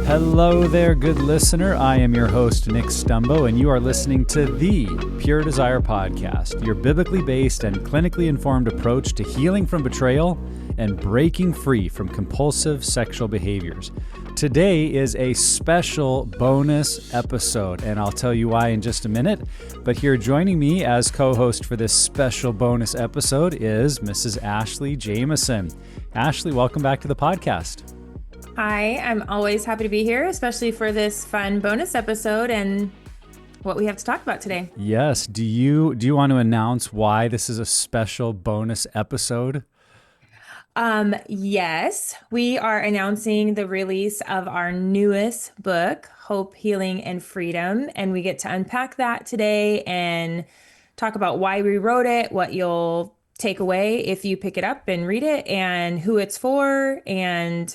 Hello there, good listener. I am your host, Nick Stumbo, and you are listening to the Pure Desire Podcast, your biblically based and clinically informed approach to healing from betrayal and breaking free from compulsive sexual behaviors. Today is a special bonus episode, and I'll tell you why in just a minute. But here joining me as co-host for this special bonus episode is Mrs. Ashley Jameson. Ashley, welcome back to the podcast. Hi, I'm always happy to be here, especially for this fun bonus episode and what we have to talk about today. Yes. Do you want to announce why this is a special bonus episode? Yes, we are announcing the release of our newest book, Hope, Healing, and Freedom, and we get to unpack that today and talk about why we wrote it, what you'll take away if you pick it up and read it, and who it's for, and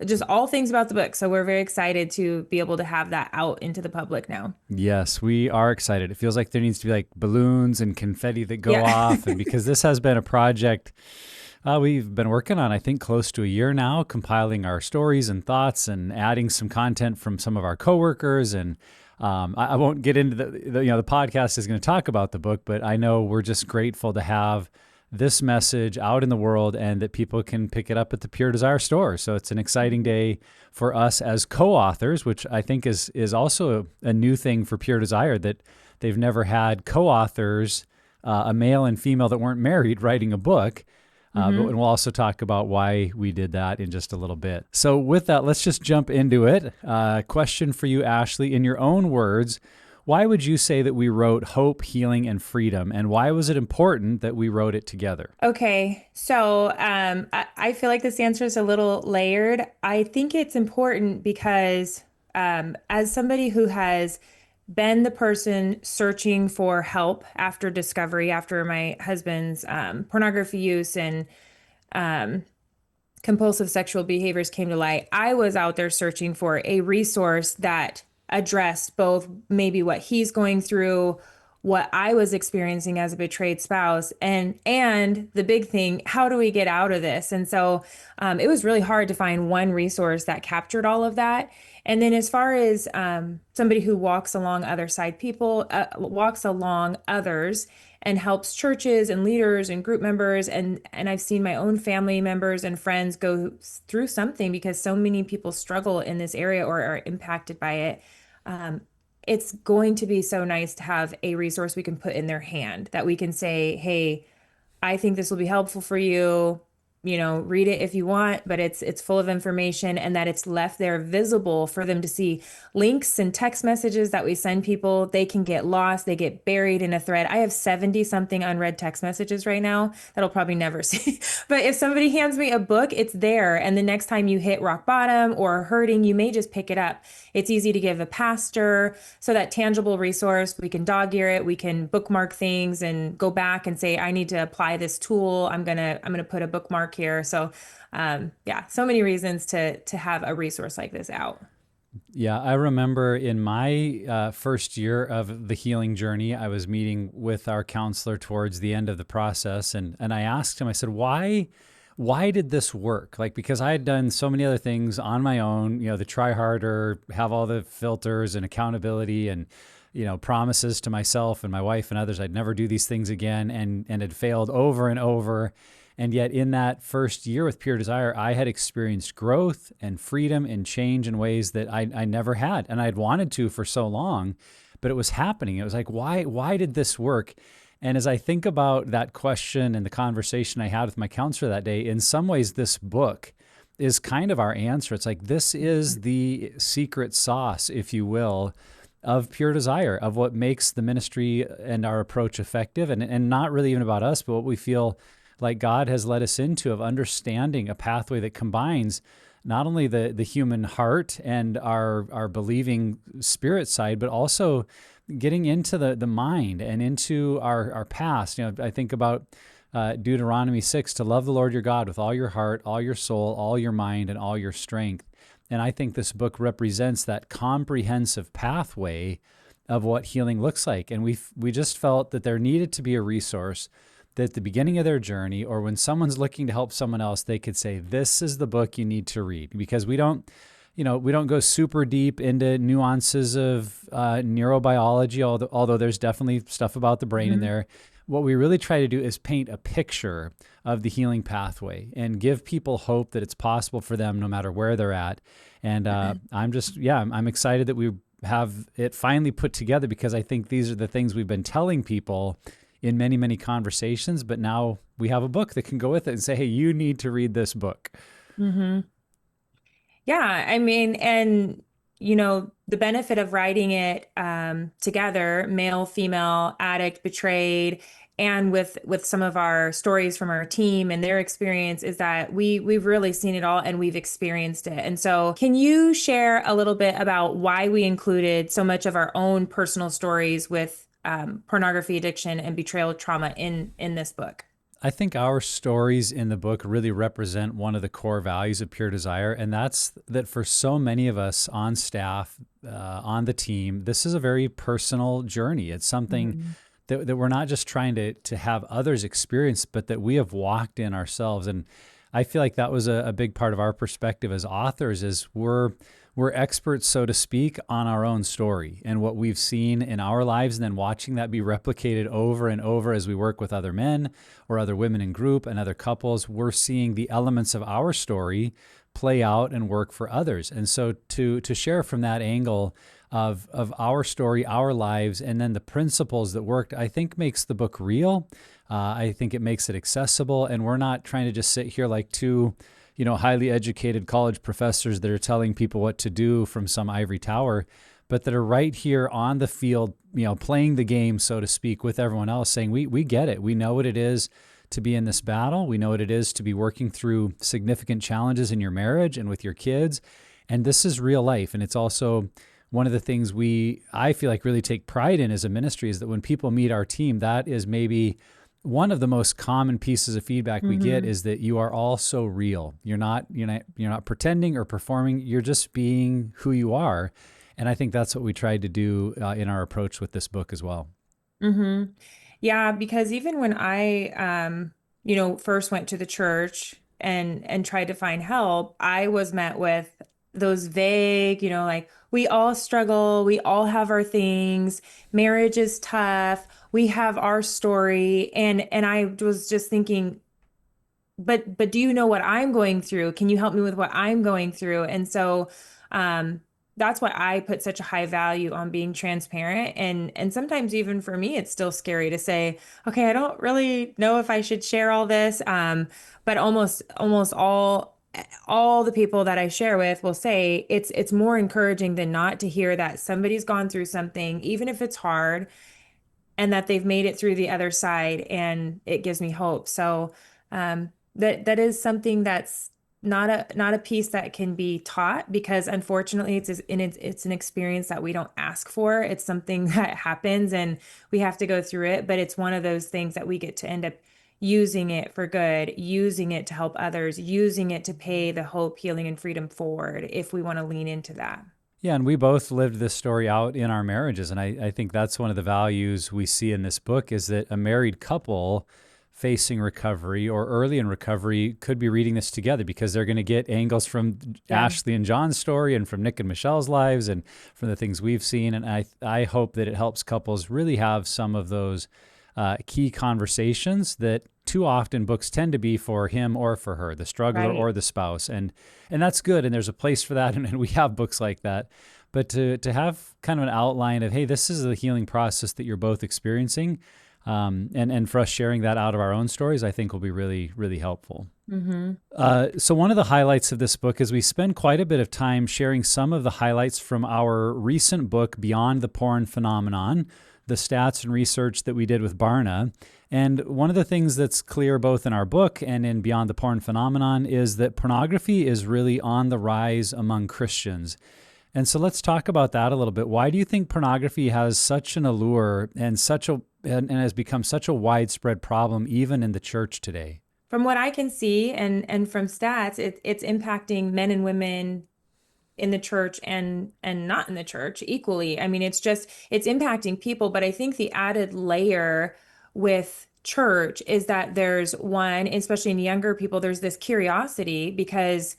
just all things about the book. So we're very excited to be able to have that out into the public now. Yes, we are excited. It feels like there needs to be like balloons and confetti that go off, and because this has been a project we've been working on, I think, close to a year now, compiling our stories and thoughts and adding some content from some of our coworkers. And I won't get into the podcast is going to talk about the book, but I know we're just grateful to have this message out in the world and that people can pick it up at the Pure Desire store. So it's an exciting day for us as co-authors, which I think is also a new thing for Pure Desire, that they've never had co-authors, a male and female that weren't married, writing a book. And we'll also talk about why we did that in just a little bit. So with that, let's just jump into it. Question for you, Ashley. In your own words, why would you say that we wrote Hope, Healing, and Freedom? And why was it important that we wrote it together? Okay, so I feel like this answer is a little layered. I think it's important because as somebody who has been the person searching for help after discovery, after my husband's pornography use and compulsive sexual behaviors came to light, I was out there searching for a resource that addressed both maybe what he's going through, what I was experiencing as a betrayed spouse, and the big thing, how do we get out of this? And so it was really hard to find one resource that captured all of that. And then as far as somebody who walks along others and helps churches and leaders and group members, and I've seen my own family members and friends go through something because so many people struggle in this area or are impacted by it. It's going to be so nice to have a resource we can put in their hand that we can say, hey, I think this will be helpful for you. Read it if you want, but it's full of information, and that it's left there visible for them to see. Links and text messages that we send people, they can get lost, they get buried in a thread. I have 70 something unread text messages right now that I'll probably never see. But if somebody hands me a book, it's there. And the next time you hit rock bottom or hurting, you may just pick it up. It's easy to give a pastor. So that tangible resource, we can dog ear it, we can bookmark things and go back and say, I need to apply this tool. I'm gonna put a bookmark here. So so many reasons to have a resource like this out. Yeah, I remember in my first year of the healing journey, I was meeting with our counselor towards the end of the process, and I asked him, I said, why did this work? Because I had done so many other things on my own, the try harder, have all the filters and accountability and promises to myself and my wife and others, I'd never do these things again, and had failed over and over. And yet in that first year with Pure Desire, I had experienced growth and freedom and change in ways that I never had. And I had wanted to for so long, but it was happening. It was like, why did this work? And as I think about that question and the conversation I had with my counselor that day, in some ways, this book is kind of our answer. It's like, this is the secret sauce, if you will, of Pure Desire, of what makes the ministry and our approach effective, and not really even about us, but what we feel like God has led us into, of understanding a pathway that combines not only the human heart and our believing spirit side, but also getting into the mind and into our past. I think about Deuteronomy 6, to love the Lord your God with all your heart, all your soul, all your mind, and all your strength. And I think this book represents that comprehensive pathway of what healing looks like. And we just felt that there needed to be a resource that at the beginning of their journey, or when someone's looking to help someone else, they could say, this is the book you need to read. Because we don't, we don't go super deep into nuances of neurobiology, although there's definitely stuff about the brain in Hmm. there. What we really try to do is paint a picture of the healing pathway and give people hope that it's possible for them no matter where they're at. And I'm excited that we have it finally put together, because I think these are the things we've been telling people in many, many conversations, but now we have a book that can go with it and say, hey, you need to read this book. Hmm. Yeah, I mean, and the benefit of writing it together, male, female, addict, betrayed, and with some of our stories from our team and their experience is that we've really seen it all and we've experienced it. And so, can you share a little bit about why we included so much of our own personal stories with pornography addiction and betrayal trauma in this book? I think our stories in the book really represent one of the core values of Pure Desire, and that's that for so many of us on staff, on the team, this is a very personal journey. It's something Hmm. that we're not just trying to have others experience, but that we have walked in ourselves. And I feel like that was a big part of our perspective as authors is we're experts, so to speak, on our own story and what we've seen in our lives, and then watching that be replicated over and over as we work with other men or other women in group and other couples. We're seeing the elements of our story play out and work for others. And so to share from that angle of our story, our lives, and then the principles that worked, I think makes the book real. I think it makes it accessible, and we're not trying to just sit here like two highly educated college professors that are telling people what to do from some ivory tower, but that are right here on the field, playing the game, so to speak, with everyone else, saying, we get it. We know what it is to be in this battle. We know what it is to be working through significant challenges in your marriage and with your kids. And this is real life. And it's also one of the things I feel like really take pride in as a ministry is that when people meet our team, that is maybe one of the most common pieces of feedback we get Hmm. is that you are all so real. You're not pretending or performing. You're just being who you are. And I think that's what we tried to do in our approach with this book as well. Hmm. Yeah, because even when I first went to the church and tried to find help, I was met with those vague, like we all struggle, we all have our things, marriage is tough, we have our story, and I was just thinking, but do you know what I'm going through? Can you help me with what I'm going through? And so um that's why I put such a high value on being transparent, and sometimes even for me it's still scary to say, okay, I don't really know if I should share all this. But almost all the people that I share with will say it's more encouraging than not to hear that somebody's gone through something, even if it's hard, and that they've made it through the other side, and it gives me hope. So that is something that's not a piece that can be taught, because unfortunately it's an experience that we don't ask for. It's something that happens and we have to go through it, but it's one of those things that we get to end up using it for good, using it to help others, using it to pay the hope, healing, and freedom forward if we want to lean into that. Yeah, and we both lived this story out in our marriages. And I think that's one of the values we see in this book is that a married couple facing recovery or early in recovery could be reading this together, because they're going to get angles from Yeah. Ashley and John's story and from Nick and Michelle's lives and from the things we've seen. And I hope that it helps couples really have some of those key conversations that too often books tend to be for him or for her, the struggler Right. or the spouse. And that's good. And there's a place for that. And we have books like that. But to have kind of an outline of, hey, this is the healing process that you're both experiencing. And for us sharing that out of our own stories, I think will be really, really helpful. Hmm. So one of the highlights of this book is we spend quite a bit of time sharing some of the highlights from our recent book, Beyond the Porn Phenomenon, the stats and research that we did with Barna. And one of the things that's clear both in our book and in Beyond the Porn Phenomenon is that pornography is really on the rise among Christians. And so let's talk about that a little bit. Why do you think pornography has such an allure and and has become such a widespread problem even in the church today? From what I can see, and from stats, it's impacting men and women in the church and not in the church equally. I mean, it's impacting people, but I think the added layer with church is that there's one, especially in younger people, there's this curiosity because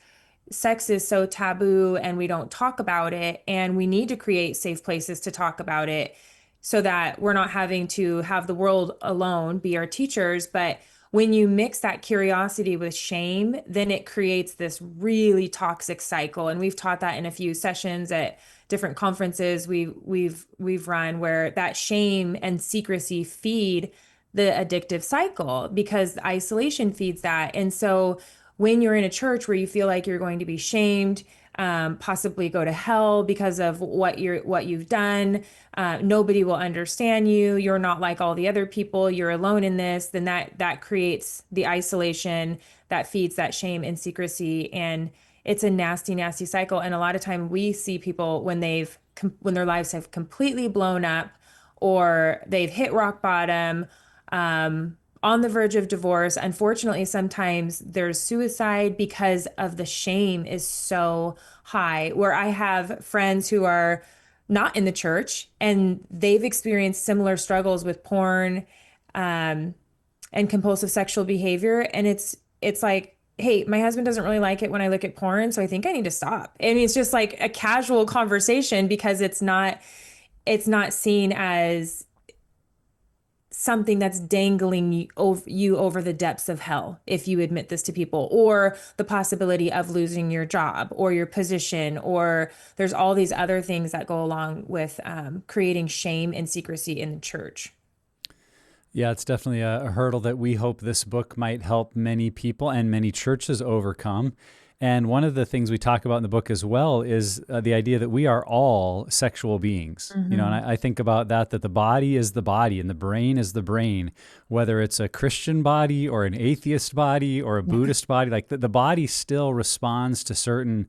sex is so taboo and we don't talk about it, and we need to create safe places to talk about it so that we're not having to have the world alone be our teachers. But when you mix that curiosity with shame, then it creates this really toxic cycle. And we've taught that in a few sessions at different conferences we've run, where that shame and secrecy feed the addictive cycle because isolation feeds that. And so when you're in a church where you feel like you're going to be shamed, possibly go to hell because of what you've done, nobody will understand you. You're not like all the other people. You're alone in this. Then that creates the isolation that feeds that shame and secrecy, and it's a nasty, nasty cycle. And a lot of time we see people when their lives have completely blown up or they've hit rock bottom, on the verge of divorce. Unfortunately, sometimes there's suicide because of the shame is so high. Where I have friends who are not in the church and they've experienced similar struggles with porn, and compulsive sexual behavior. And it's like, hey, my husband doesn't really like it when I look at porn, so I think I need to stop. I mean, it's just like a casual conversation because it's not seen as something that's dangling you over the depths of hell if you admit this to people, or the possibility of losing your job or your position, or there's all these other things that go along with creating shame and secrecy in the church. Yeah, it's definitely a hurdle that we hope this book might help many people and many churches overcome. And one of the things we talk about in the book as well is the idea that we are all sexual beings. And Mm-hmm. I think about that the body is the body and the brain is the brain, whether it's a Christian body or an atheist body or a Buddhist body, like the body still responds to certain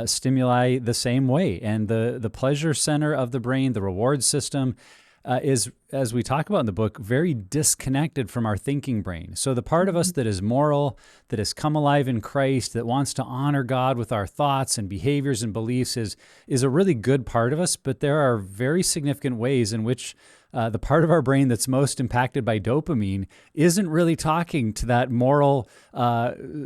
stimuli the same way. And the pleasure center of the brain, the reward system, is, as we talk about in the book, very disconnected from our thinking brain. So the part of us that is moral, that has come alive in Christ, that wants to honor God with our thoughts and behaviors and beliefs is a really good part of us, but there are very significant ways in which the part of our brain that's most impacted by dopamine isn't really talking to that moral,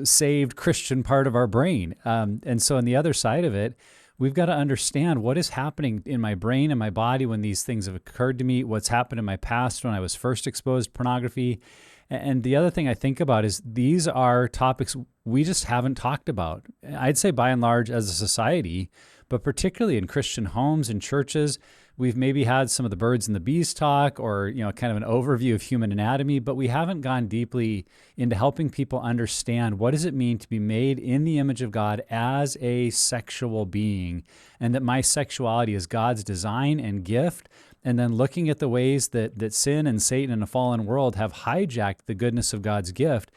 saved Christian part of our brain. And so on the other side of it, we've got to understand what is happening in my brain and my body when these things have occurred to me, what's happened in my past when I was first exposed to pornography. And the other thing I think about is these are topics we just haven't talked about. I'd say by and large as a society, but particularly in Christian homes and churches, we've maybe had some of the birds and the bees talk or, kind of an overview of human anatomy, but we haven't gone deeply into helping people understand what does it mean to be made in the image of God as a sexual being, and that my sexuality is God's design and gift. And then looking at the ways that sin and Satan and a fallen world have hijacked the goodness of God's gift.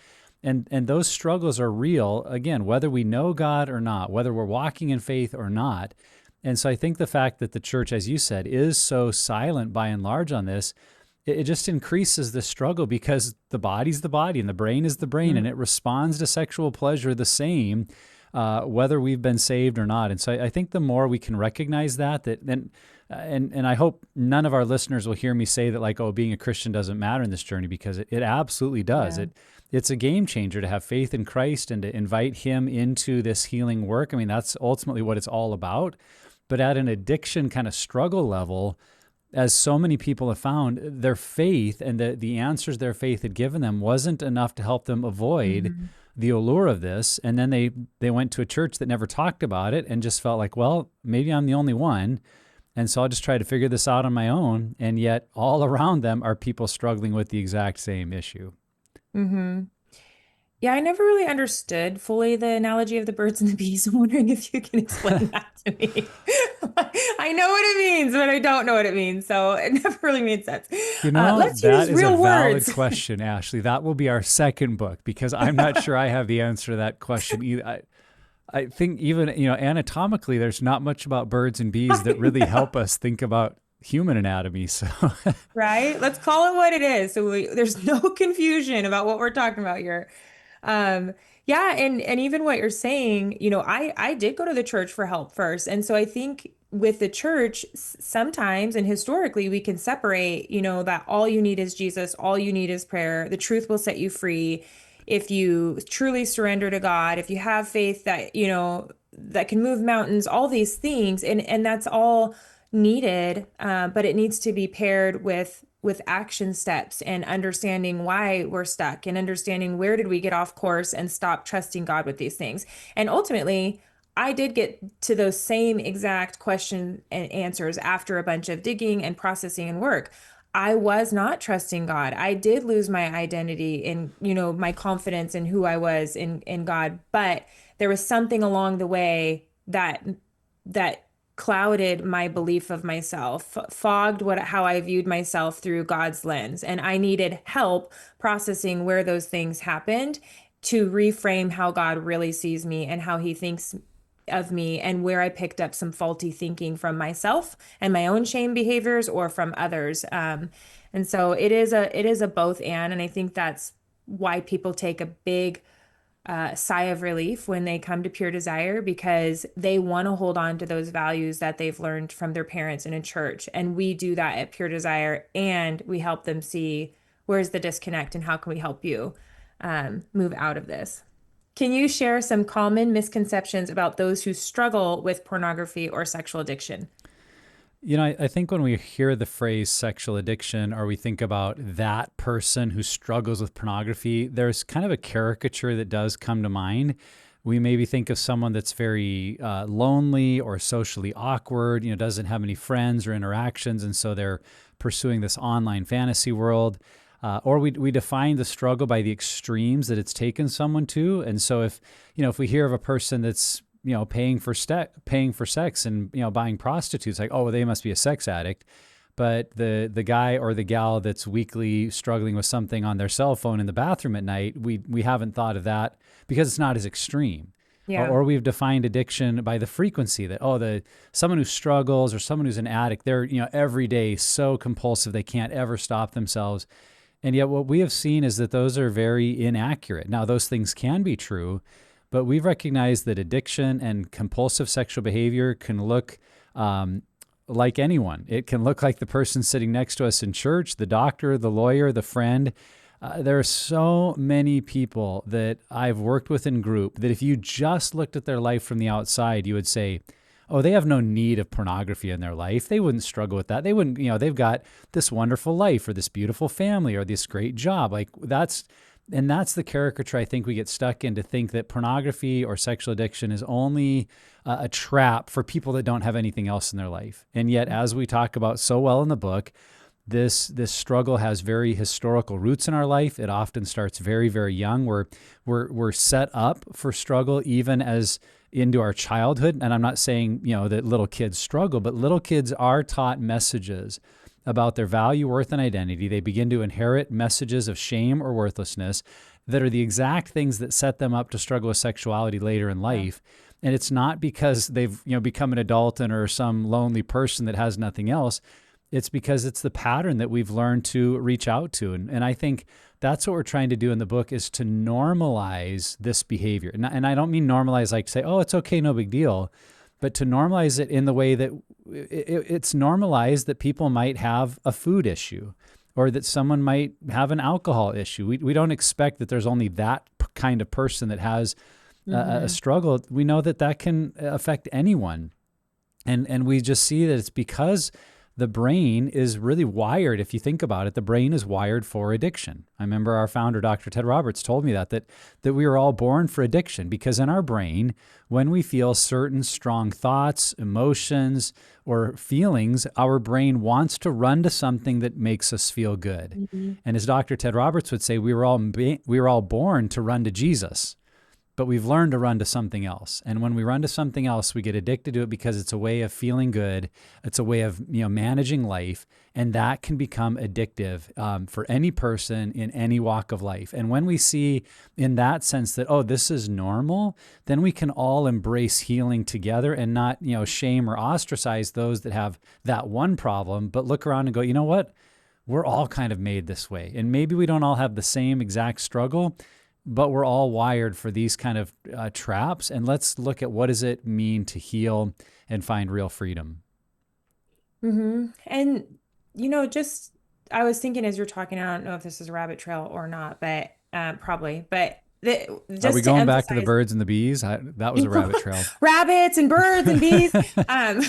And those struggles are real, again, whether we know God or not, whether we're walking in faith or not. And so I think the fact that the church, as you said, is so silent by and large on this, it just increases the struggle because the body's the body and the brain is the brain, and it responds to sexual pleasure the same, whether we've been saved or not. And so I think the more we can recognize that and I hope none of our listeners will hear me say that like, oh, being a Christian doesn't matter in this journey, because it absolutely does. Yeah. It's a game changer to have faith in Christ and to invite him into this healing work. I mean, that's ultimately what it's all about. But at an addiction kind of struggle level, as so many people have found, their faith and the answers their faith had given them wasn't enough to help them avoid Mm-hmm. the allure of this. And then they went to a church that never talked about it and just felt like, well, maybe I'm the only one. And so I'll just try to figure this out on my own. And yet all around them are people struggling with the exact same issue. Mm-hmm. Yeah, I never really understood fully the analogy of the birds and the bees. I'm wondering if you can explain that to me. I know what it means, but I don't know what it means. So it never really made sense. Let's That use is a real valid words. question, Ashley. That will be our second book because I'm not sure I have the answer to that question either. I think even, anatomically, there's not much about birds and bees that really help us think about human anatomy. So, Right? Let's call it what it is. So there's no confusion about what we're talking about here. Um, yeah, and even what you're saying, I did go to the church for help first. And so I think with the church, sometimes and historically we can separate, that all you need is Jesus, all you need is prayer. The truth will set you free if you truly surrender to God, if you have faith that, that can move mountains, all these things, and that's all needed, but it needs to be paired with action steps and understanding why we're stuck and understanding where did we get off course and stop trusting God with these things. And ultimately, I did get to those same exact question and answers after a bunch of digging and processing and work. I was not trusting God. I did lose my identity in, my confidence in who I was in God, but there was something along the way that clouded my belief of myself, fogged how I viewed myself through God's lens, and I needed help processing where those things happened to reframe how God really sees me and how he thinks of me, and where I picked up some faulty thinking from myself and my own shame behaviors or from others. And so it is a both and I think that's why people take a big sigh of relief when they come to Pure Desire, because they want to hold on to those values that they've learned from their parents in a church. And we do that at Pure Desire, and we help them see where's the disconnect and how can we help you move out of this. Can you share some common misconceptions about those who struggle with pornography or sexual addiction? I think when we hear the phrase sexual addiction, or we think about that person who struggles with pornography, there's kind of a caricature that does come to mind. We maybe think of someone that's very lonely or socially awkward, doesn't have any friends or interactions, and so they're pursuing this online fantasy world. Or we define the struggle by the extremes that it's taken someone to. And so if we hear of a person that's paying for sex and buying prostitutes, like, oh, well, they must be a sex addict. But the guy or the gal that's weekly struggling with something on their cell phone in the bathroom at night, we haven't thought of that because it's not as extreme. Yeah. Or we've defined addiction by the frequency that, someone who struggles or someone who's an addict, they're every day so compulsive they can't ever stop themselves. And yet what we have seen is that those are very inaccurate. Now, those things can be true, but we've recognized that addiction and compulsive sexual behavior can look like anyone. It can look like the person sitting next to us in church, the doctor, the lawyer, the friend. There are so many people that I've worked with in group that if you just looked at their life from the outside, you would say, oh, they have no need of pornography in their life. They wouldn't struggle with that. They wouldn't, they've got this wonderful life or this beautiful family or this great job. That's the caricature I think we get stuck in, to think that pornography or sexual addiction is only a trap for people that don't have anything else in their life. And yet, as we talk about so well in the book, this struggle has very historical roots in our life. It often starts very, very young. We're set up for struggle even as into our childhood. And I'm not saying, that little kids struggle, but little kids are taught messages about their value, worth, and identity. They begin to inherit messages of shame or worthlessness that are the exact things that set them up to struggle with sexuality later in life. And it's not because they've, become an adult and are some lonely person that has nothing else. It's because it's the pattern that we've learned to reach out to. And I think that's what we're trying to do in the book, is to normalize this behavior. And I don't mean normalize like say, oh, it's okay, no big deal, but to normalize it in the way that it's normalized that people might have a food issue or that someone might have an alcohol issue. We don't expect that there's only that kind of person that has a struggle. We know that can affect anyone. And we just see that it's because the brain is really wired. If you think about it, the brain is wired for addiction. I remember our founder, Dr. Ted Roberts, told me that we were all born for addiction, because in our brain, when we feel certain strong thoughts, emotions, or feelings, our brain wants to run to something that makes us feel good. Mm-hmm. And as Dr. Ted Roberts would say, we were all born to run to Jesus. But we've learned to run to something else. And when we run to something else, we get addicted to it because it's a way of feeling good. It's a way of managing life. And that can become addictive for any person in any walk of life. And when we see in that sense that, oh, this is normal, then we can all embrace healing together and not, shame or ostracize those that have that one problem, but look around and go, you know what? We're all kind of made this way. And maybe we don't all have the same exact struggle, but we're all wired for these kind of traps. And let's look at what does it mean to heal and find real freedom. Mm-hmm. And, just I was thinking as you're talking, I don't know if this is a rabbit trail or not, but probably, but Are we just to going back to the emphasize, birds and the bees? That was a rabbit trail. rabbits and birds and bees. Um,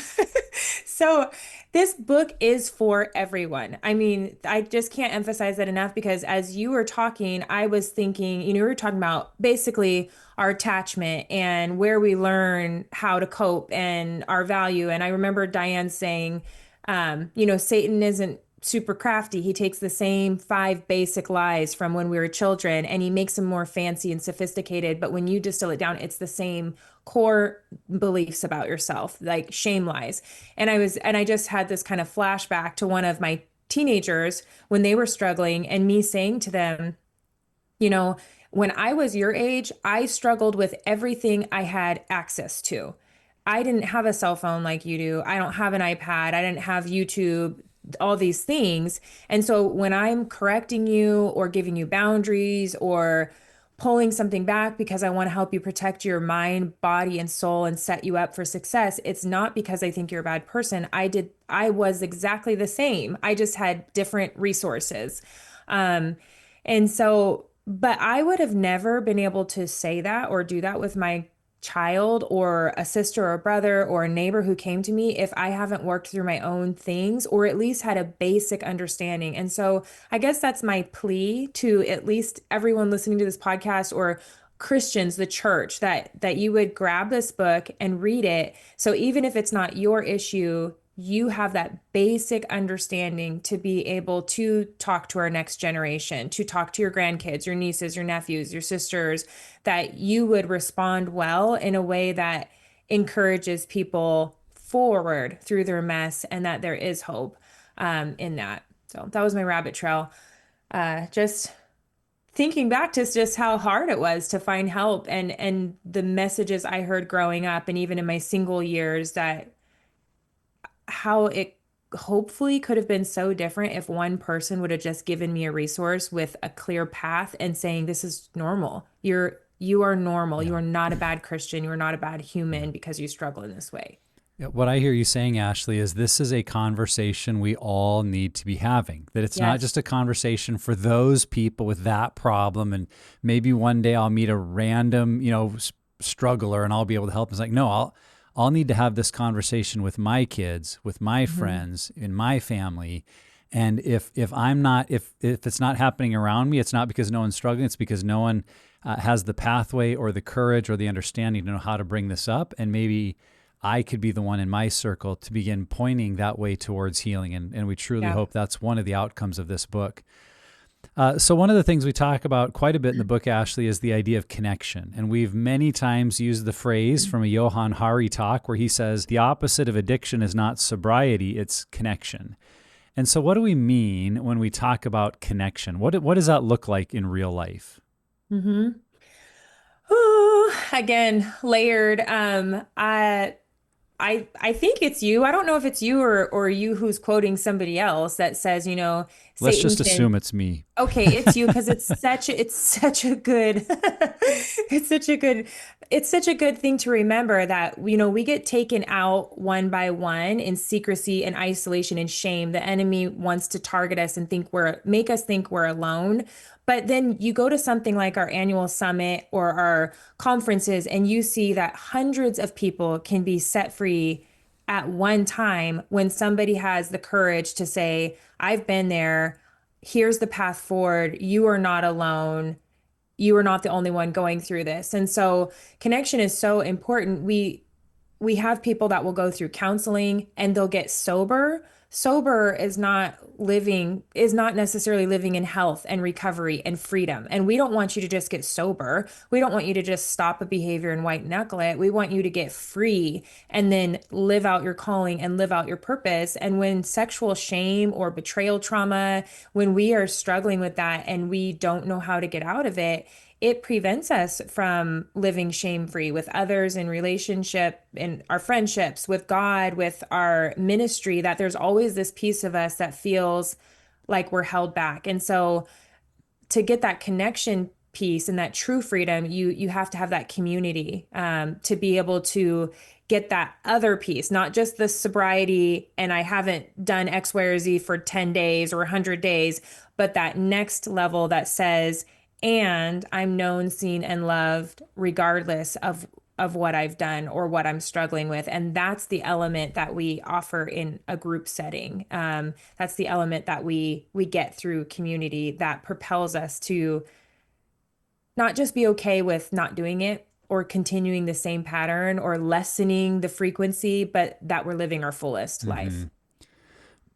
so this book is for everyone. I mean, I just can't emphasize that enough because as you were talking, I was thinking, you were talking about basically our attachment and where we learn how to cope and our value. And I remember Diane saying, Satan isn't super crafty. He takes the same five basic lies from when we were children and he makes them more fancy and sophisticated. But when you distill it down, it's the same core beliefs about yourself, like shame lies. And I just had this kind of flashback to one of my teenagers when they were struggling and me saying to them, you know, when I was your age, I struggled with everything I had access to. I didn't have a cell phone like you do. I don't have an iPad. I didn't have YouTube, all these things. And so when I'm correcting you or giving you boundaries or pulling something back because I want to help you protect your mind, body, and soul and set you up for success, it's not because I think you're a bad person. I was exactly the same. I just had different resources. Um, and so, but I would have never been able to say that or do that with my child or a sister or a brother or a neighbor who came to me if I haven't worked through my own things or at least had a basic understanding. And so I guess that's my plea to at least everyone listening to this podcast or Christians, the church, that you would grab this book and read it. So even if it's not your issue, you have that basic understanding to be able to talk to our next generation, to talk to your grandkids, your nieces, your nephews, your sisters, that you would respond well in a way that encourages people forward through their mess and that there is hope in that. So that was my rabbit trail. Just thinking back to just how hard it was to find help and the messages I heard growing up and even in my single years that how it hopefully could have been so different if one person would have just given me a resource with a clear path and saying this is normal. You are normal. You Yeah. are not a bad Christian. You are not a bad Yeah. human because you struggle in this way. Yeah, what I hear you saying, Ashley, is this is a conversation we all need to be having. That it's not Yes. just a conversation for those people with that problem, and maybe one day I'll meet a random, struggler, and I'll be able to help. It's like, no, I'll need to have this conversation with my kids, with my Mhm. friends, in my family. And if I'm not, if it's not happening around me, it's not because no one's struggling. It's because no one has the pathway or the courage or the understanding to know how to bring this up, and maybe I could be the one in my circle to begin pointing that way towards healing. And we truly Yeah. hope that's one of the outcomes of this book. So one of the things we talk about quite a bit in the book, Ashley, is the idea of connection. And we've many times used the phrase from a Johann Hari talk where he says, the opposite of addiction is not sobriety, it's connection. And so what do we mean when we talk about connection? What does that look like in real life? Mm-hmm. Ooh, again, layered. I think it's you. I don't know if it's you or you who's quoting somebody else that says, Let's Satan just can. assume it's me. Okay, it's you because it's such a good it's such a good it's such a good thing to remember that we get taken out one by one in secrecy and isolation and shame. The enemy wants to target us and make us think we're alone. But then you go to something like our annual summit or our conferences and you see that hundreds of people can be set free at one time when somebody has the courage to say, I've been there, here's the path forward. You are not alone. You are not the only one going through this. And so connection is so important. We have people that will go through counseling and they'll get sober. Sober is not necessarily living in health and recovery and freedom. And we don't want you to just get sober. We don't want you to just stop a behavior and white knuckle it. We want you to get free and then live out your calling and live out your purpose. And when sexual shame or betrayal trauma, when we are struggling with that and we don't know how to get out of it, it prevents us from living shame free with others in relationship, in our friendships, with God, with our ministry, that there's always this piece of us that feels like we're held back. And so to get that connection piece and that true freedom, you have to have that community to be able to get that other piece, not just the sobriety and I haven't done X, Y, or Z for 10 days or 100 days, but that next level that says, and I'm known, seen, and loved regardless of what I've done or what I'm struggling with. And that's the element that we offer in a group setting. That's the element that we get through community that propels us to not just be okay with not doing it or continuing the same pattern or lessening the frequency, but that we're living our fullest Hmm. life.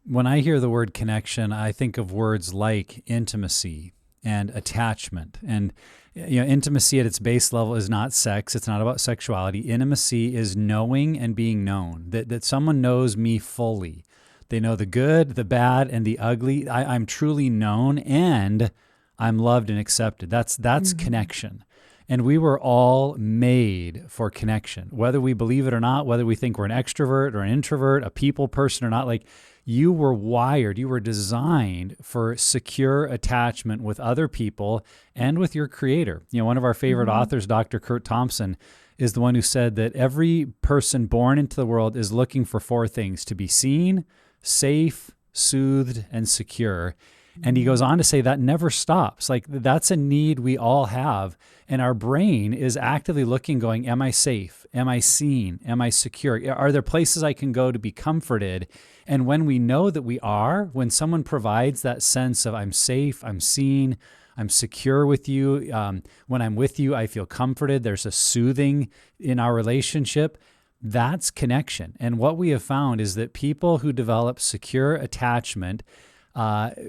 When I hear the word connection, I think of words like intimacy and attachment. And intimacy at its base level is not sex. It's not about sexuality. Intimacy is knowing and being known, that someone knows me fully. They know the good, the bad, and the ugly. I'm truly known and I'm loved and accepted. That's Mhm. connection. And we were all made for connection, whether we believe it or not, whether we think we're an extrovert or an introvert, a people person or not. Like, you were wired, you were designed for secure attachment with other people and with your creator. One of our favorite Mhm. authors, Dr. Kurt Thompson, is the one who said that every person born into the world is looking for four things: to be seen, safe, soothed, and secure. And he goes Mhm. on to say that never stops. Like, that's a need we all have. And our brain is actively looking, going, am I safe? Am I seen? Am I secure? Are there places I can go to be comforted? And when we know that we are, when someone provides that sense of I'm safe, I'm seen, I'm secure with you, when I'm with you, I feel comforted, there's a soothing in our relationship. That's connection. And what we have found is that people who develop secure attachment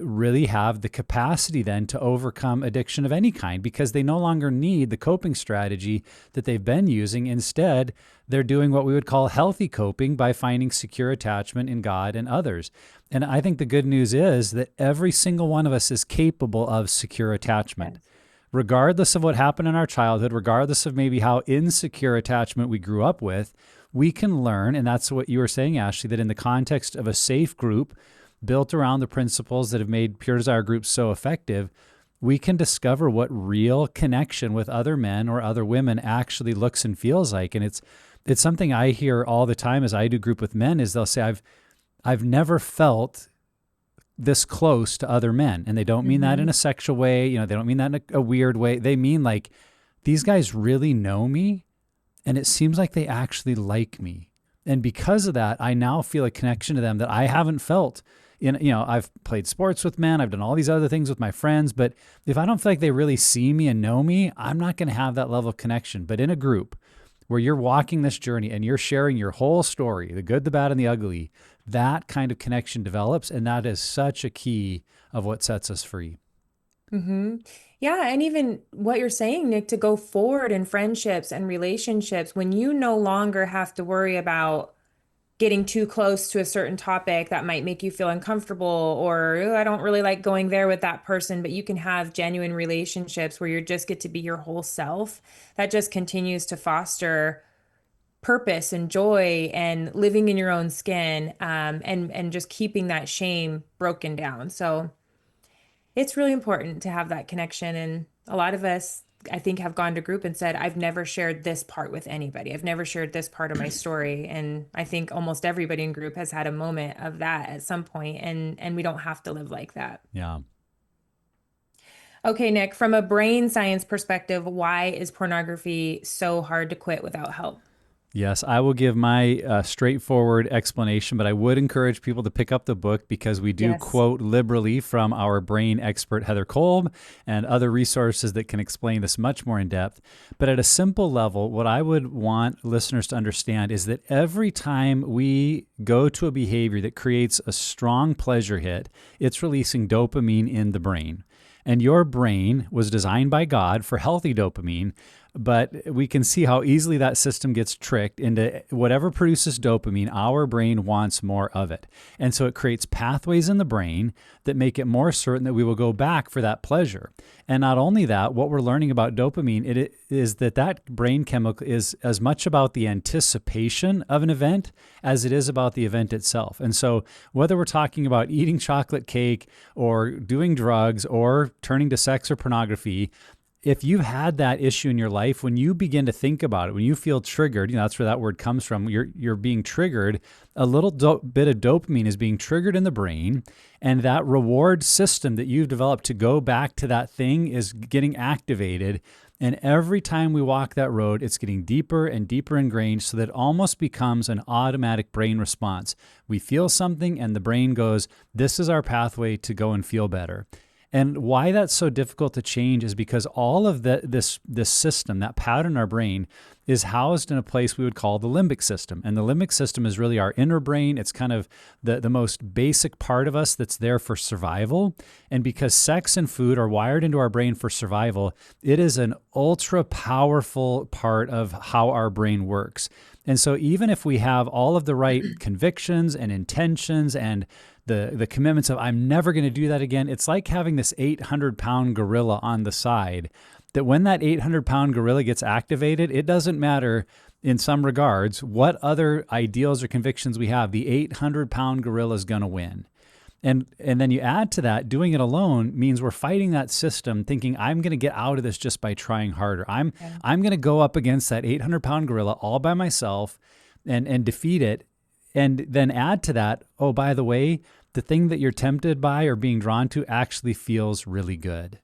really have the capacity then to overcome addiction of any kind, because they no longer need the coping strategy that they've been using. Instead, they're doing what we would call healthy coping by finding secure attachment in God and others. And I think the good news is that every single one of us is capable of secure attachment. Yes. Regardless of what happened in our childhood, regardless of maybe how insecure attachment we grew up with, we can learn. And that's what you were saying, Ashley, that in the context of a safe group built around the principles that have made Pure Desire groups so effective, we can discover what real connection with other men or other women actually looks and feels like. And it's something I hear all the time as I do group with men, is they'll say, I've never felt this close to other men. And they don't mean that in Mhm. a sexual way, they don't mean that in a weird way. They mean like, these guys really know me, and it seems like they actually like me. And because of that, I now feel a connection to them that I haven't felt. I've played sports with men, I've done all these other things with my friends, but if I don't feel like they really see me and know me, I'm not going to have that level of connection. But in a group where you're walking this journey and you're sharing your whole story, the good, the bad, and the ugly, that kind of connection develops. And that is such a key of what sets us free. Hmm. Yeah, and even what you're saying, Nick, to go forward in friendships and relationships when you no longer have to worry about getting too close to a certain topic that might make you feel uncomfortable, or "Oh, I don't really like going there with that person," but you can have genuine relationships where you just get to be your whole self. That just continues to foster purpose and joy and living in your own skin, and just keeping that shame broken down. So it's really important to have that connection. And a lot of us, I think, have gone to group and said, I've never shared this part with anybody. I've never shared this part of my story. And I think almost everybody in group has had a moment of that at some point, and we don't have to live like that. Yeah. Okay, Nick, from a brain science perspective, why is pornography so hard to quit without help? Yes, I will give my straightforward explanation, but I would encourage people to pick up the book, because we do Yes. quote liberally from our brain expert, Heather Kolb, and other resources that can explain this much more in depth. But at a simple level, what I would want listeners to understand is that every time we go to a behavior that creates a strong pleasure hit, it's releasing dopamine in the brain. And your brain was designed by God for healthy dopamine, but we can see how easily that system gets tricked into whatever produces dopamine. Our brain wants more of it. And so it creates pathways in the brain that make it more certain that we will go back for that pleasure. And not only that, what we're learning about dopamine, it is that brain chemical is as much about the anticipation of an event as it is about the event itself. And so whether we're talking about eating chocolate cake or doing drugs or turning to sex or pornography, if you've had that issue in your life, when you begin to think about it, when you feel triggered, that's where that word comes from. You're being triggered. A little bit of dopamine is being triggered in the brain, and that reward system that you've developed to go back to that thing is getting activated. And every time we walk that road, it's getting deeper and deeper ingrained, so that it almost becomes an automatic brain response. We feel something, and the brain goes, "This is our pathway to go and feel better." And why that's so difficult to change is because all of this system, that pattern in our brain, is housed in a place we would call the limbic system. And the limbic system is really our inner brain. It's kind of the most basic part of us that's there for survival. And because sex and food are wired into our brain for survival, it is an ultra powerful part of how our brain works. And so even if we have all of the right convictions and intentions and the commitments of I'm never going to do that again, it's like having this 800-pound gorilla on the side, that when that 800-pound gorilla gets activated, it doesn't matter in some regards what other ideals or convictions we have, the 800-pound gorilla is going to win. And then you add to that, doing it alone means we're fighting that system, thinking I'm going to get out of this just by trying harder. I'm going to go up against that 800-pound gorilla all by myself and defeat it. And then add to that, oh, by the way, the thing that you're tempted by or being drawn to actually feels really good.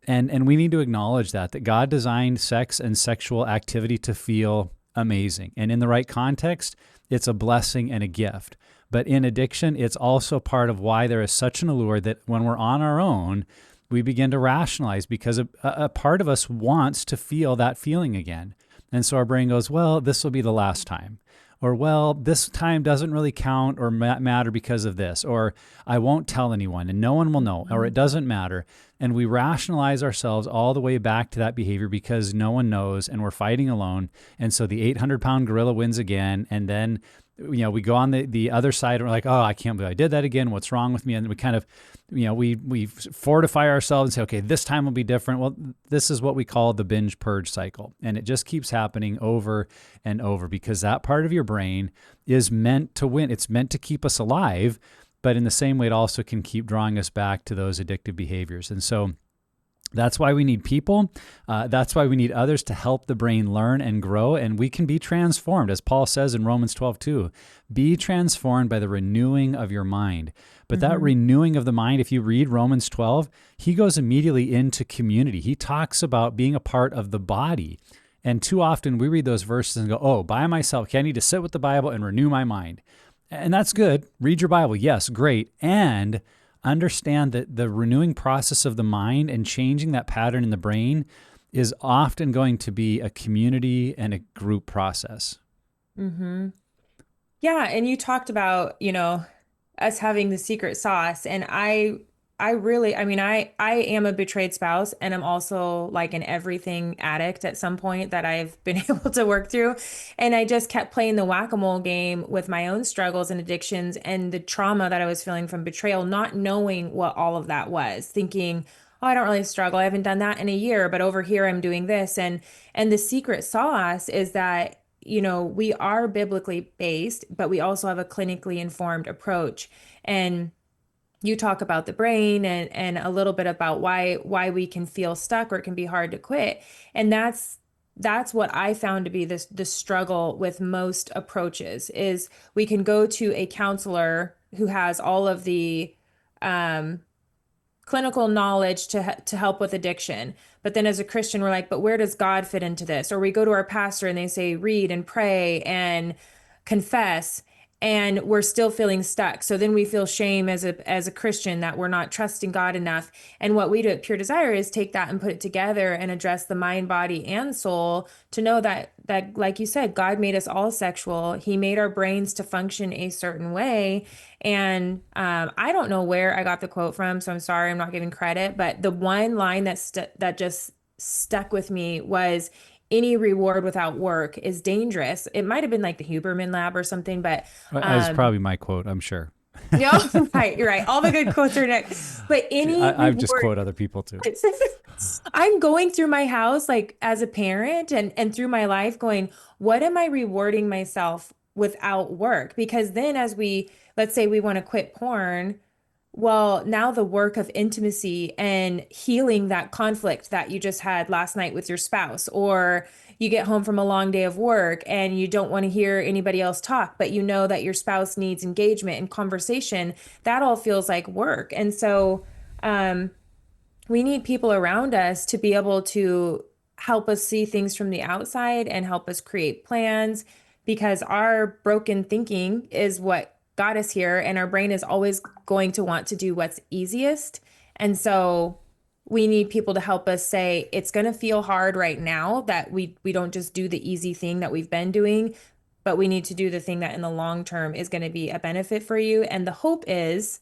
And we need to acknowledge that God designed sex and sexual activity to feel amazing. And in the right context, it's a blessing and a gift. But in addiction, it's also part of why there is such an allure that when we're on our own, we begin to rationalize, because a part of us wants to feel that feeling again. And so our brain goes, well, this will be the last time. Or, well, this time doesn't really count or matter because of this. Or, I won't tell anyone and no one will know. Or, it doesn't matter. And we rationalize ourselves all the way back to that behavior because no one knows and we're fighting alone. And so the 800-pound gorilla wins again. And then, we go on the other side and we're like, oh, I can't believe I did that again. What's wrong with me? And we kind of, we fortify ourselves and say, okay, this time will be different. Well, this is what we call the binge purge cycle. And it just keeps happening over and over because that part of your brain is meant to win. It's meant to keep us alive, but in the same way, it also can keep drawing us back to those addictive behaviors. And so that's why we need people. That's why we need others to help the brain learn and grow. And we can be transformed, as Paul says in Romans 12:2, be transformed by the renewing of your mind. But that renewing of the mind, if you read Romans 12, he goes immediately into community. He talks about being a part of the body. And too often we read those verses and go, oh, by myself, okay, I need to sit with the Bible and renew my mind. And that's good. Read your Bible. Yes, great. And understand that the renewing process of the mind and changing that pattern in the brain is often going to be a community and a group process. Mm-hmm. Yeah. And you talked about, us having the secret sauce. And I am a betrayed spouse, and I'm also like an everything addict at some point that I've been able to work through. And I just kept playing the whack-a-mole game with my own struggles and addictions and the trauma that I was feeling from betrayal, not knowing what all of that was, thinking, oh, I don't really struggle. I haven't done that in a year, but over here I'm doing this. And the secret sauce is that, we are biblically based, but we also have a clinically informed approach. And you talk about the brain and a little bit about why we can feel stuck or it can be hard to quit. And that's what I found to be the struggle with most approaches is we can go to a counselor who has all of the clinical knowledge to help with addiction. But then as a Christian, we're like, but where does God fit into this? Or we go to our pastor and they say, read and pray and confess, and we're still feeling stuck. So then we feel shame as a Christian that we're not trusting God enough. And what we do at Pure Desire is take that and put it together and address the mind, body, and soul to know that like you said, God made us all sexual. He made our brains to function a certain way. And I don't know where I got the quote from, so I'm sorry, I'm not giving credit. But the one line that just stuck with me was, any reward without work is dangerous. It might have been like the Huberman Lab or something, but That's probably my quote, I'm sure. no, right, you're right. All the good quotes are next. But any I just quote other people too. I'm going through my house like as a parent and through my life going, what am I rewarding myself without work? Because then let's say we want to quit porn, Well, now the work of intimacy and healing that conflict that you just had last night with your spouse, or you get home from a long day of work and you don't want to hear anybody else talk, but you know that your spouse needs engagement and conversation, that all feels like work. And so, um, we need people around us to be able to help us see things from the outside and help us create plans because our broken thinking is what got us here and our brain is always going to want to do what's easiest. And so we need people to help us say it's going to feel hard right now that we don't just do the easy thing that we've been doing, but we need to do the thing that in the long term is going to be a benefit for you. And the hope is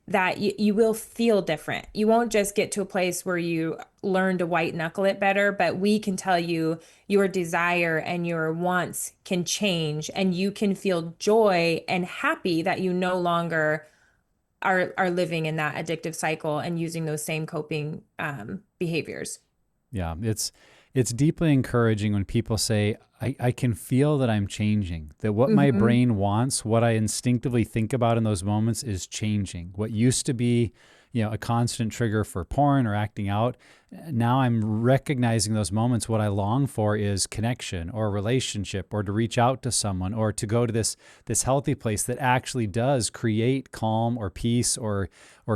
that you will feel different. You won't just get to a place where you learn to white knuckle it better, but we can tell you your desire and your wants can change and you can feel joy and happy that you no longer are living in that addictive cycle and using those same coping behaviors. Yeah, it's deeply encouraging when people say, I can feel that I'm changing, that what my Hmm. brain wants, what I instinctively think about in those moments is changing. What used to be, a constant trigger for porn or acting out, now I'm recognizing those moments. What I long for is connection or relationship or to reach out to someone or to go to this healthy place that actually does create calm or peace or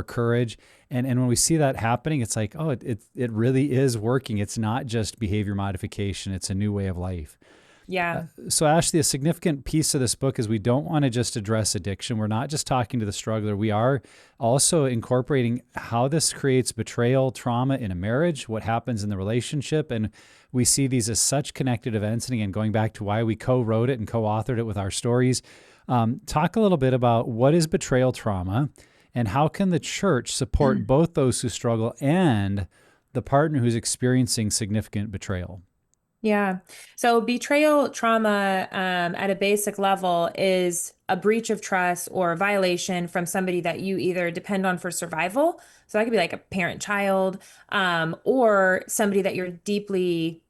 courage. And when we see that happening, it's like, oh, it really is working. It's not just behavior modification. It's a new way of life. Yeah. So Ashley, a significant piece of this book is we don't want to just address addiction. We're not just talking to the struggler. We are also incorporating how this creates betrayal, trauma in a marriage, what happens in the relationship. And we see these as such connected events. And again, going back to why we co-wrote it and co-authored it with our stories, talk a little bit about what is betrayal trauma and how can the church support both those who struggle and the partner who's experiencing significant betrayal. Yeah. So betrayal trauma, at a basic level is a breach of trust or a violation from somebody that you either depend on for survival. So that could be like a parent child, or somebody that you're deeply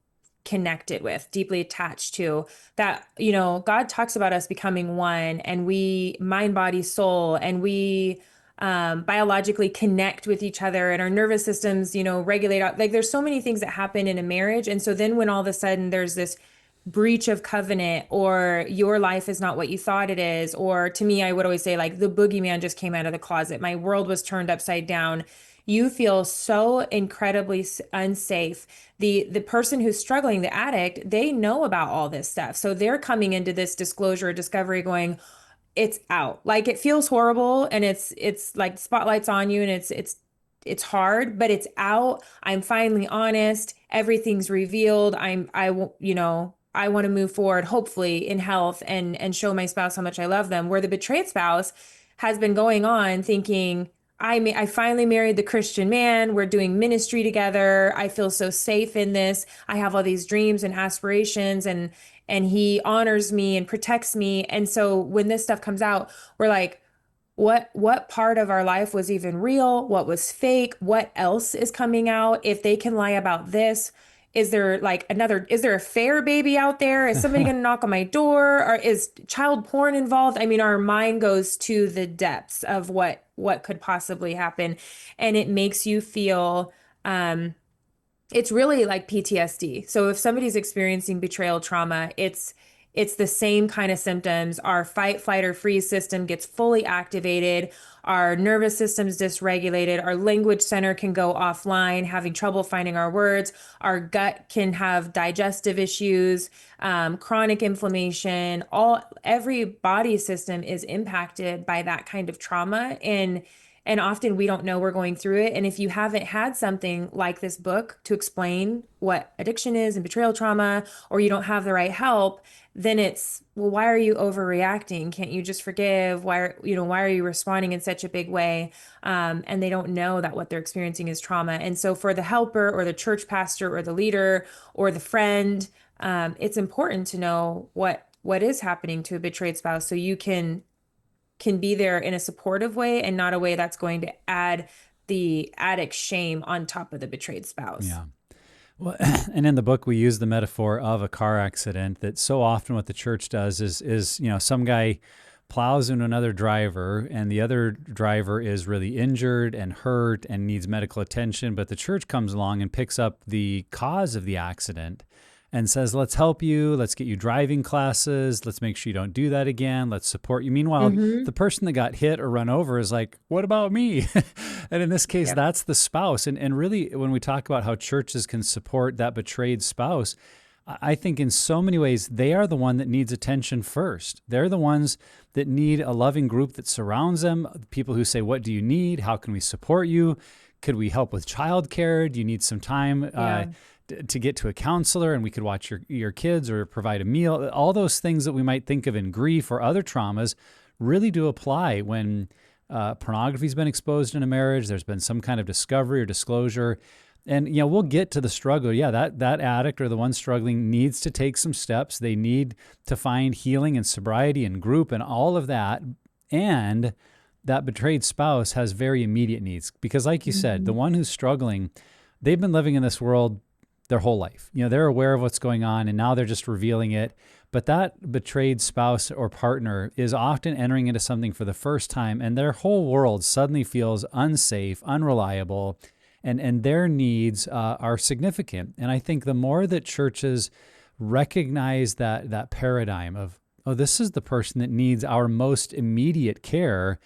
connected with, deeply attached to. That, God talks about us becoming one and we mind, body, soul, and we biologically connect with each other and our nervous systems, regulate out. Like there's so many things that happen in a marriage. And so then when all of a sudden there's this breach of covenant or your life is not what you thought it is, or to me, I would always say like the boogeyman just came out of the closet. My world was turned upside down. You feel so incredibly unsafe. The person who's struggling, the addict, they know about all this stuff. So they're coming into this disclosure or discovery going, it's out. Like it feels horrible and it's like spotlights on you and it's hard, but it's out. I'm finally honest. Everything's revealed. I want to move forward, hopefully in health and show my spouse how much I love them. Where the betrayed spouse has been going on thinking, I finally married the Christian man. We're doing ministry together. I feel so safe in this. I have all these dreams and aspirations and he honors me and protects me. And so when this stuff comes out, we're like, what part of our life was even real? What was fake? What else is coming out? If they can lie about this, is there a fair baby out there? Is somebody going to knock on my door? Or is child porn involved? I mean, our mind goes to the depths of what could possibly happen. And it makes you feel, it's really like PTSD. So if somebody's experiencing betrayal trauma, it's the same kind of symptoms. Our fight, flight, or freeze system gets fully activated. Our nervous system's dysregulated. Our language center can go offline, having trouble finding our words. Our gut can have digestive issues, chronic inflammation. Every body system is impacted by that kind of trauma. And often we don't know we're going through it. And if you haven't had something like this book to explain what addiction is and betrayal trauma, or you don't have the right help, then it's, well, why are you overreacting? Can't you just forgive? Why are you responding in such a big way? And they don't know that what they're experiencing is trauma. And so for the helper or the church pastor or the leader or the friend, it's important to know what is happening to a betrayed spouse so you can be there in a supportive way and not a way that's going to add the addict shame on top of the betrayed spouse. Yeah. Well, and in the book, we use the metaphor of a car accident that so often what the church does is some guy plows into another driver, and the other driver is really injured and hurt and needs medical attention, but the church comes along and picks up the cause of the accident and says, let's help you, let's get you driving classes, let's make sure you don't do that again, let's support you. Meanwhile, Mm-hmm. the person that got hit or run over is like, what about me? And in this case, Yep. that's the spouse. And really, when we talk about how churches can support that betrayed spouse, I think in so many ways, they are the one that needs attention first. They're the ones that need a loving group that surrounds them, people who say, what do you need? How can we support you? Could we help with childcare? Do you need some time Yeah. to get to a counselor, and we could watch your kids or provide a meal? All those things that we might think of in grief or other traumas really do apply when pornography's been exposed in a marriage. There's been some kind of discovery or disclosure. And we'll get to the struggle. Yeah, that addict or the one struggling needs to take some steps. They need to find healing and sobriety and group and all of that. And that betrayed spouse has very immediate needs because, like you said, the Mm-hmm. one who's struggling, they've been living in this world their whole life. They're aware of what's going on, and now they're just revealing it. But that betrayed spouse or partner is often entering into something for the first time, and their whole world suddenly feels unsafe, unreliable, and their needs are significant. And I think the more that churches recognize that paradigm of, oh, this is the person that needs our most immediate care,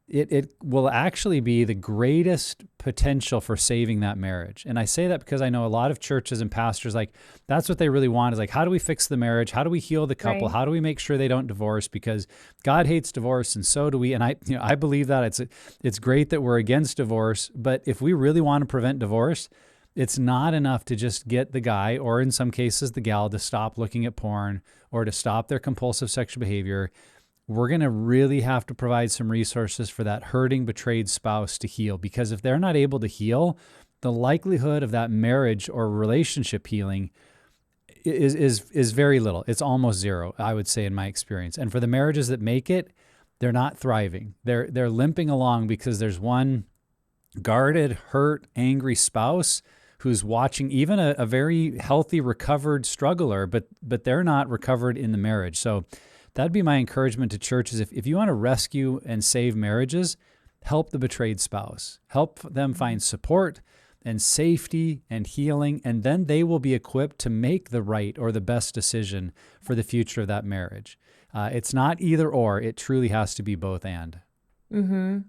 it will actually be the greatest potential for saving that marriage. And I say that because I know a lot of churches and pastors, like, that's what they really want is like, how do we fix the marriage? How do we heal the couple? Right. How do we make sure they don't divorce? Because God hates divorce, and so do we. And I believe that it's great that we're against divorce, but if we really want to prevent divorce, it's not enough to just get the guy, or in some cases the gal, to stop looking at porn or to stop their compulsive sexual behavior. We're going to really have to provide some resources for that hurting, betrayed spouse to heal. Because if they're not able to heal, the likelihood of that marriage or relationship healing is very little. It's almost zero, I would say, in my experience. And for the marriages that make it, they're not thriving. They're limping along because there's one guarded, hurt, angry spouse who's watching even a very healthy, recovered struggler, but they're not recovered in the marriage. So that'd be my encouragement to churches. If you want to rescue and save marriages, help the betrayed spouse. Help them find support and safety and healing, and then they will be equipped to make the right or the best decision for the future of that marriage. It's not either or. It truly has to be both and. Mm-hmm.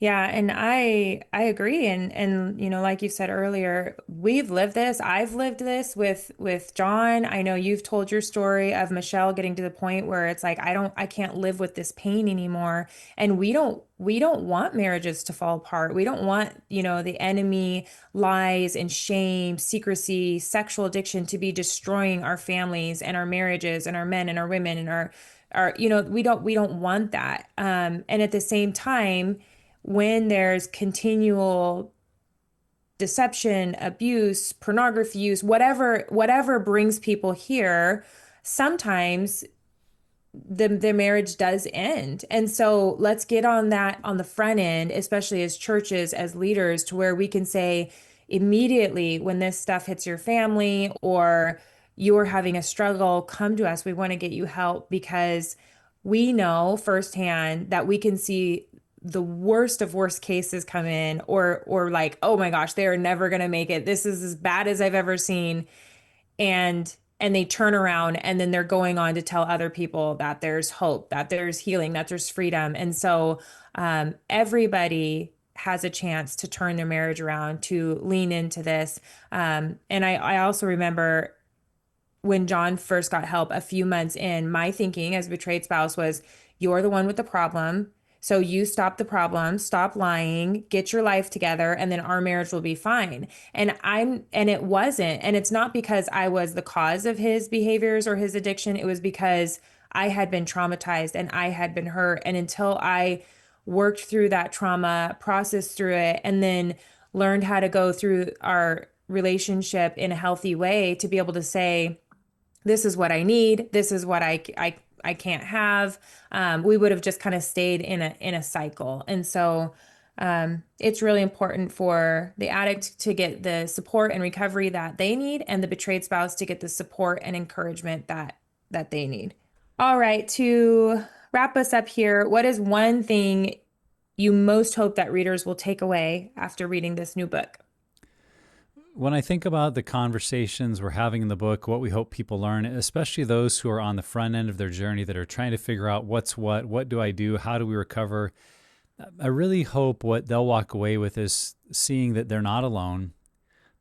Yeah, and I agree, and like you said earlier, we've lived this. I've lived this with John. I know you've told your story of Michelle getting to the point where it's like I can't live with this pain anymore. And we don't want marriages to fall apart. We don't want, the enemy, lies and shame, secrecy, sexual addiction to be destroying our families and our marriages and our men and our women and our we don't want that. And at the same time, when there's continual deception, abuse, pornography use, whatever brings people here, sometimes the marriage does end. And so let's get on that on the front end, especially as churches, as leaders, to where we can say immediately when this stuff hits your family or you're having a struggle, come to us. We want to get you help because we know firsthand that we can see the worst of worst cases come in or like, oh my gosh, they are never going to make it. This is as bad as I've ever seen, and they turn around and then they're going on to tell other people that there's hope, that there's healing, that there's freedom. And so everybody has a chance to turn their marriage around, to lean into this. And I also remember when John first got help a few months in, my thinking as a betrayed spouse was, you're the one with the problem. So you stop the problem, stop lying, get your life together, and then our marriage will be fine. And it wasn't. And it's not because I was the cause of his behaviors or his addiction. It was because I had been traumatized and I had been hurt. And until I worked through that trauma, processed through it, and then learned how to go through our relationship in a healthy way to be able to say, this is what I need. This is what I can't have. We would have just kind of stayed in a cycle. And so it's really important for the addict to get the support and recovery that they need, and the betrayed spouse to get the support and encouragement that they need. All right, to wrap us up here. What is one thing you most hope that readers will take away after reading this new book? When I think about the conversations we're having in the book, what we hope people learn, especially those who are on the front end of their journey that are trying to figure out what's what do I do, how do we recover, I really hope what they'll walk away with is seeing that they're not alone,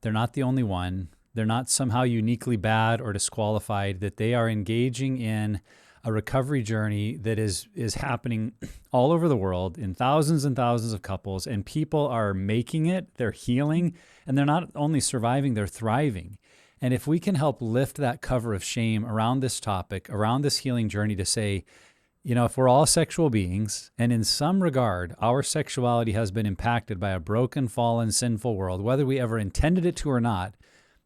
they're not the only one, they're not somehow uniquely bad or disqualified, that they are engaging in a recovery journey that is happening all over the world in thousands and thousands of couples, and people are making it, they're healing, and they're not only surviving, they're thriving. And if we can help lift that cover of shame around this topic, around this healing journey to say, if we're all sexual beings, and in some regard, our sexuality has been impacted by a broken, fallen, sinful world, whether we ever intended it to or not,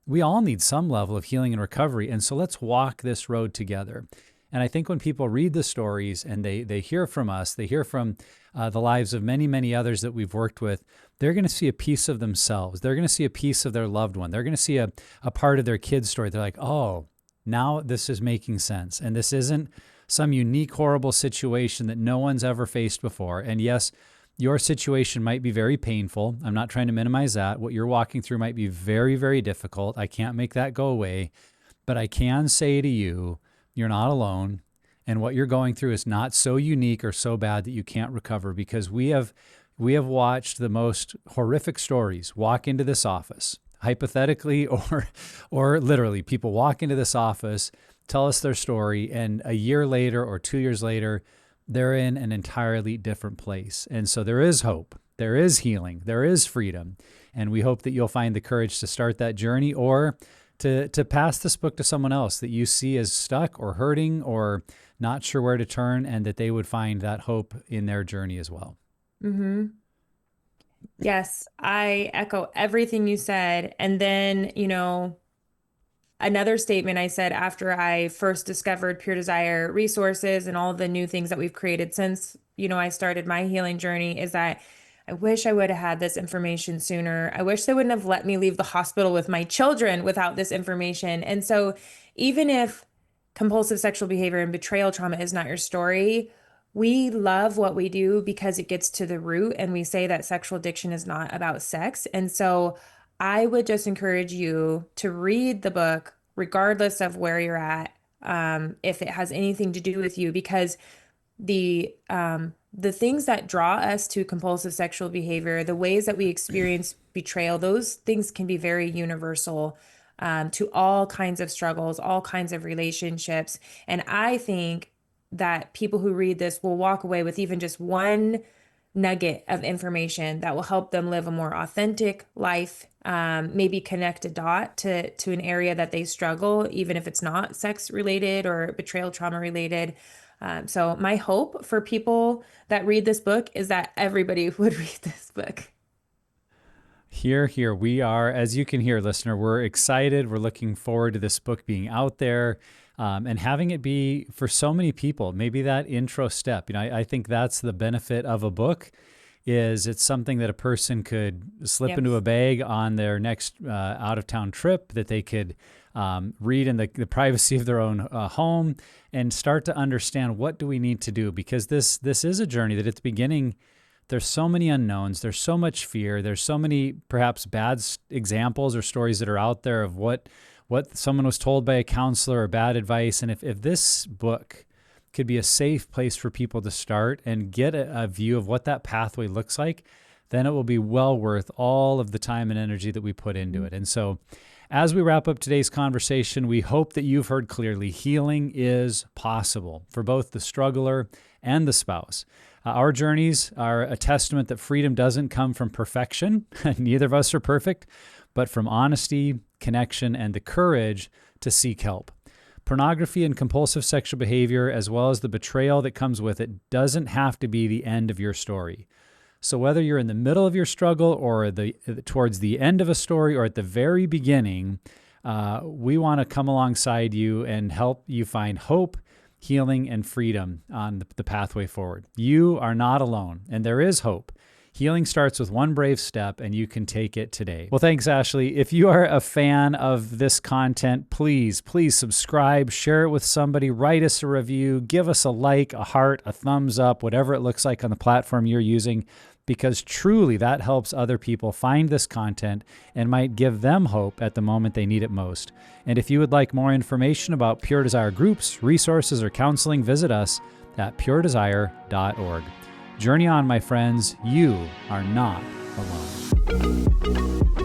we all need some level of healing and recovery. And so let's walk this road together. And I think when people read the stories and they hear from us, they hear from the lives of many, many others that we've worked with, they're going to see a piece of themselves. They're going to see a piece of their loved one. They're going to see a part of their kid's story. They're like, oh, now this is making sense. And this isn't some unique, horrible situation that no one's ever faced before. And yes, your situation might be very painful. I'm not trying to minimize that. What you're walking through might be very, very difficult. I can't make that go away. But I can say to you, you're not alone. And what you're going through is not so unique or so bad that you can't recover, because we have watched the most horrific stories walk into this office, hypothetically or literally. People walk into this office, tell us their story, and a year later or 2 years later, they're in an entirely different place. And so there is hope, there is healing, there is freedom. And we hope that you'll find the courage to start that journey, or to pass this book to someone else that you see as stuck or hurting or not sure where to turn, and that they would find that hope in their journey as well. Mm-hmm. Yes, I echo everything you said. And then, another statement I said after I first discovered Pure Desire resources and all the new things that we've created since, I started my healing journey, is that I wish I would have had this information sooner. I wish they wouldn't have let me leave the hospital with my children without this information. And so even if compulsive sexual behavior and betrayal trauma is not your story, we love what we do because it gets to the root, and we say that sexual addiction is not about sex. And so I would just encourage you to read the book, regardless of where you're at, if it has anything to do with you, because the things that draw us to compulsive sexual behavior, the ways that we experience betrayal, those things can be very universal to all kinds of struggles, all kinds of relationships. And I think that people who read this will walk away with even just one nugget of information that will help them live a more authentic life, maybe connect a dot to an area that they struggle, even if it's not sex related or betrayal trauma related. So my hope for people that read this book is that everybody would read this book. Here we are. As you can hear, listener, we're excited. We're looking forward to this book being out there, and having it be for so many people. Maybe that intro step. I think that's the benefit of a book, is it's something that a person could slip into a bag on their next out-of-town trip, that they could read in the privacy of their own home, and start to understand, what do we need to do? Because this is a journey that at the beginning, there's so many unknowns, there's so much fear, there's so many perhaps bad examples or stories that are out there of what someone was told by a counselor, or bad advice. And if this book could be a safe place for people to start and get a view of what that pathway looks like, then it will be well worth all of the time and energy that we put into it. And so as we wrap up today's conversation, we hope that you've heard clearly, healing is possible for both the struggler and the spouse. Our journeys are a testament that freedom doesn't come from perfection. Neither of us are perfect, but from honesty, connection, and the courage to seek help. Pornography and compulsive sexual behavior, as well as the betrayal that comes with it, doesn't have to be the end of your story. So whether you're in the middle of your struggle, or towards the end of a story, or at the very beginning, we want to come alongside you and help you find hope, healing, and freedom on the pathway forward. You are not alone, and there is hope. Healing starts with one brave step, and you can take it today. Well, thanks, Ashley. If you are a fan of this content, please subscribe, share it with somebody, write us a review, give us a like, a heart, a thumbs up, whatever it looks like on the platform you're using, because truly that helps other people find this content and might give them hope at the moment they need it most. And if you would like more information about Pure Desire groups, resources, or counseling, visit us at puredesire.org. Journey on, my friends. You are not alone.